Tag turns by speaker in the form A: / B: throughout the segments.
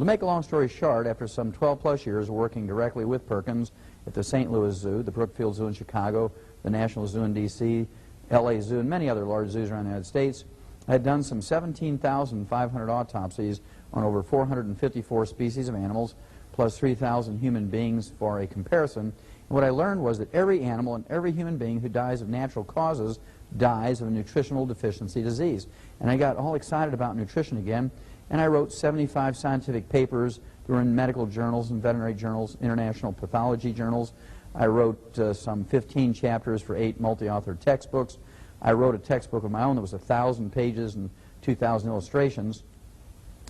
A: To make a long story short, after some 12-plus years working directly with Perkins at the St. Louis Zoo, the Brookfield Zoo in Chicago, the National Zoo in D.C., L.A. Zoo, and many other large zoos around the United States, I had done some 17,500 autopsies on over 454 species of animals, plus 3,000 human beings for a comparison. And what I learned was that every animal and every human being who dies of natural causes dies of a nutritional deficiency disease. And I got all excited about nutrition again, and I wrote 75 scientific papers that were in medical journals and veterinary journals, international pathology journals. I wrote some 15 chapters for 8 multi-authored textbooks. I wrote a textbook of my own that was 1,000 pages and 2,000 illustrations.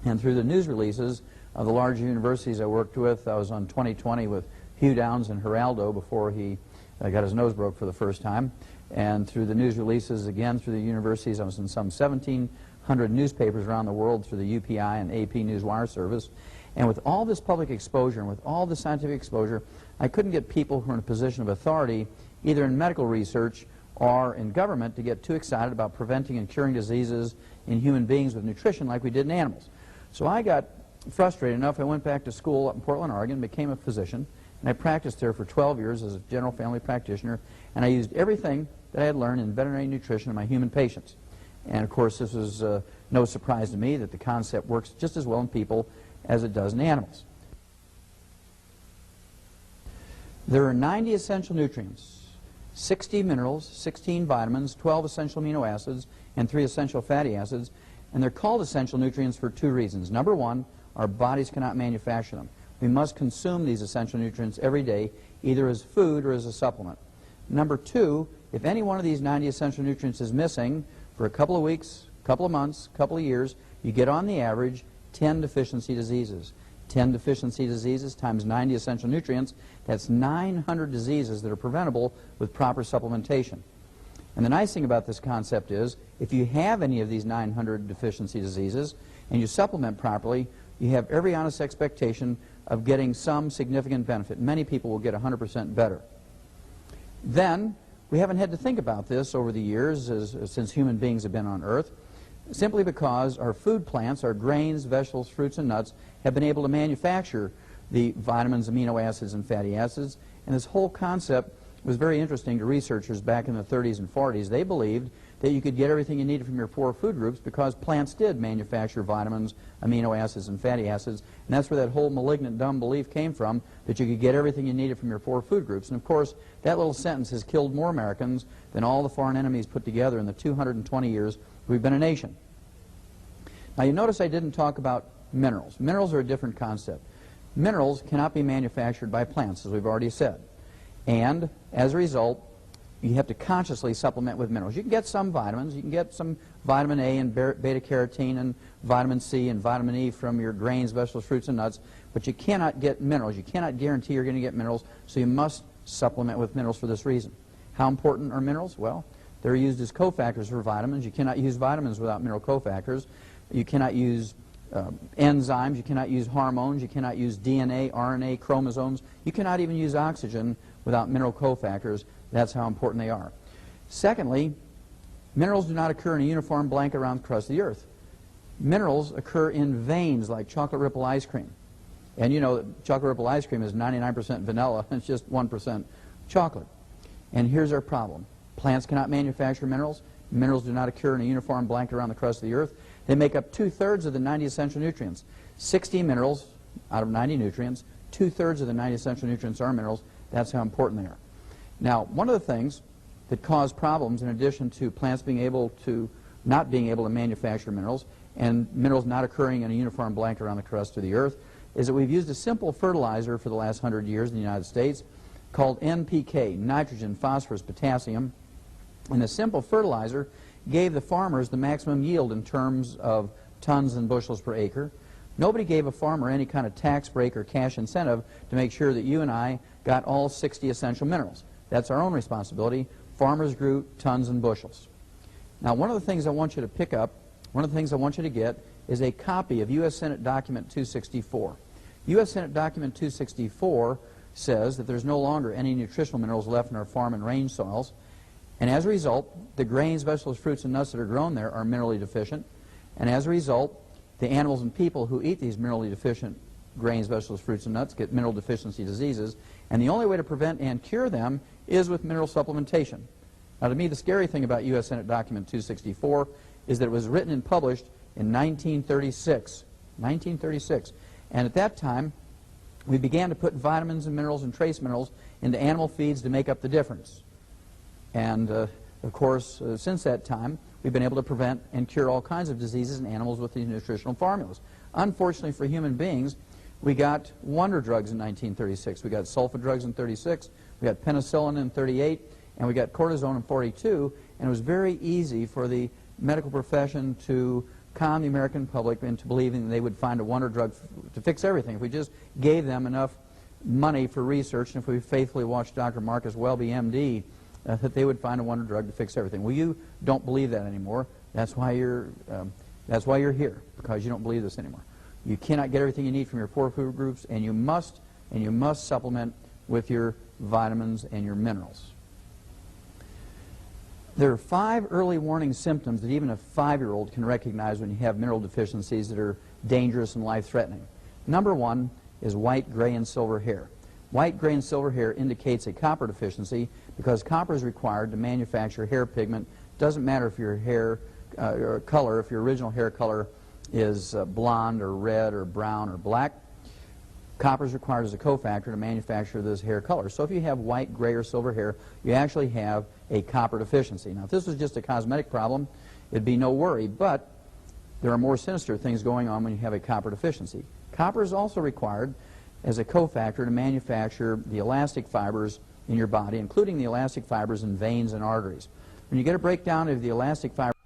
A: And through the news releases of the large universities I worked with, I was on 20/20 with Hugh Downs and Geraldo before he got his nose broke for the first time. And through the news releases, again, through the universities, I was in some 1,700 newspapers around the world through the UPI and AP Newswire service. And with all this public exposure and with all the scientific exposure, I couldn't get people who are in a position of authority, either in medical research or in government, to get too excited about preventing and curing diseases in human beings with nutrition like we did in animals. So I got frustrated enough, I went back to school up in Portland, Oregon, became a physician, and I practiced there for 12 years as a general family practitioner, and I used everything that I had learned in veterinary nutrition in my human patients. And of course, this was no surprise to me that the concept works just as well in people as it does in animals. There are 90 essential nutrients, 60 minerals, 16 vitamins, 12 essential amino acids, and 3 essential fatty acids, and they're called essential nutrients for 2 reasons. Number one, our bodies cannot manufacture them. We must consume these essential nutrients every day, either as food or as a supplement. Number two, if any one of these 90 essential nutrients is missing for a couple of weeks, couple of months, couple of years, you get on the average 10 deficiency diseases. 10 deficiency diseases times 90 essential nutrients, that's 900 diseases that are preventable with proper supplementation. And the nice thing about this concept is, if you have any of these 900 deficiency diseases and you supplement properly, you have every honest expectation of getting some significant benefit. Many people will get 100% better. Then, we haven't had to think about this over the years since human beings have been on Earth, simply because our food plants, our grains, vegetables, fruits, and nuts, have been able to manufacture the vitamins, amino acids, and fatty acids. And this whole concept was very interesting to researchers back in the 30s and 40s. They believed that you could get everything you needed from your 4 food groups because plants did manufacture vitamins, amino acids, and fatty acids. And that's where that whole malignant, dumb belief came from, that you could get everything you needed from your 4 food groups. And of course, that little sentence has killed more Americans than all the foreign enemies put together in the 220 years we've been a nation. Now you notice I didn't talk about minerals. Minerals are a different concept. Minerals cannot be manufactured by plants, as we've already said. And as a result, you have to consciously supplement with minerals. You can get some vitamins. You can get some vitamin A and beta-carotene and vitamin C and vitamin E from your grains, vegetables, fruits, and nuts, but you cannot get minerals. You cannot guarantee you're going to get minerals, so you must supplement with minerals for this reason. How important are minerals? Well, they're used as cofactors for vitamins. You cannot use vitamins without mineral cofactors. You cannot use enzymes. You cannot use hormones. You cannot use DNA, RNA, chromosomes. You cannot even use oxygen without mineral cofactors. That's how important they are. Secondly, minerals do not occur in a uniform blanket around the crust of the earth. Minerals occur in veins like chocolate ripple ice cream. And you know that chocolate ripple ice cream is 99% vanilla, and it's just 1% chocolate. And here's our problem. Plants cannot manufacture minerals. Minerals do not occur in a uniform blanket around the crust of the earth. They make up 2/3 of the 90 essential nutrients. 60 minerals out of 90 nutrients, 2/3 of the 90 essential nutrients are minerals. That's how important they are. Now, one of the things that cause problems, in addition to plants not being able to manufacture minerals, and minerals not occurring in a uniform blanket around the crust of the earth, is that we've used a simple fertilizer for the last 100 years in the United States called NPK, nitrogen, phosphorus, potassium. And the simple fertilizer gave the farmers the maximum yield in terms of tons and bushels per acre. Nobody gave a farmer any kind of tax break or cash incentive to make sure that you and I got all 60 essential minerals. That's our own responsibility. Farmers grew tons and bushels. Now, one of the things I want you to pick up, one of the things I want you to get, is a copy of U.S. Senate Document 264. U.S. Senate Document 264 says that there's no longer any nutritional minerals left in our farm and range soils, and as a result, the grains, vegetables, fruits, and nuts that are grown there are minerally deficient, and as a result, the animals and people who eat these minerally deficient grains, vegetables, fruits, and nuts get mineral deficiency diseases, and the only way to prevent and cure them is with mineral supplementation. Now, to me, the scary thing about U.S. Senate Document 264 is that it was written and published in 1936. 1936. And at that time, we began to put vitamins and minerals and trace minerals into animal feeds to make up the difference. And, of course, since that time, we've been able to prevent and cure all kinds of diseases in animals with these nutritional formulas. Unfortunately for human beings, we got wonder drugs in 1936. We got sulfa drugs in 36. We got penicillin in 38. And we got cortisone in 42. And it was very easy for the medical profession to calm the American public into believing that they would find a wonder drug to fix everything. If we just gave them enough money for research, and if we faithfully watched Dr. Marcus Welby, MD, that they would find a wonder drug to fix everything. Well, you don't believe that anymore. That's why you're here, because you don't believe this anymore. You cannot get everything you need from your poor food groups, and you must supplement with your vitamins and your minerals. There are 5 early warning symptoms that even a 5-year-old can recognize when you have mineral deficiencies that are dangerous and life-threatening. Number 1 is white, gray, and silver hair. White, gray, and silver hair indicates a copper deficiency because copper is required to manufacture hair pigment. Doesn't matter if your hair color, if your original hair color is blonde or red or brown or black. Copper is required as a cofactor to manufacture this hair color. So if you have white, gray, or silver hair, you actually have a copper deficiency. Now, if this was just a cosmetic problem, it'd be no worry, but there are more sinister things going on when you have a copper deficiency. Copper is also required as a cofactor to manufacture the elastic fibers in your body, including the elastic fibers in veins and arteries. When you get a breakdown of the elastic fibers